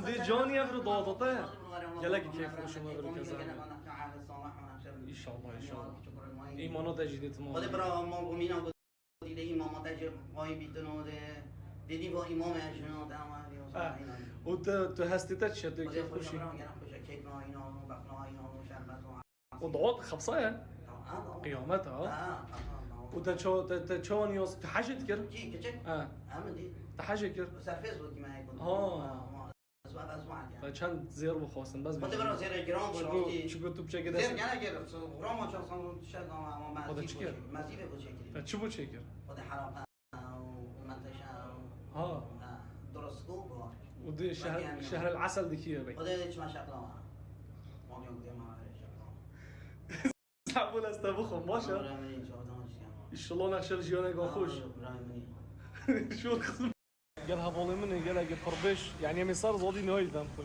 ودي جون يفرض ضغطته قالك كيف وشو ما ادري كذا ان شاء الله ان شاء الله ایمانات اجدیت ما خود برا ما گمینا بود دیده امامات اجر پای بیتنو دیدی با امام اجنو و تو هستيتك شتو كيف خوشي وضغط خبصه قيامتها وتشون يوز تحاجة كر تحاجة كر كان زير بخواسن بس خود برا زیر گرام بود شو تو بچه كده زیر گنه گرفت غرام چون سان شد ما هذا شكر مزیبه بود شکلی شو بچه كر خود حرام ها درست کو ودي شهر العسل دكيه بي خود هیچ مشکل ما میگم بودم ما صعبون استبخهم ماشا شلون اخشر جيونا قوخوش شو الخصم قالها بولي مني قالها قربش يعني يمي صار زودي نويل دم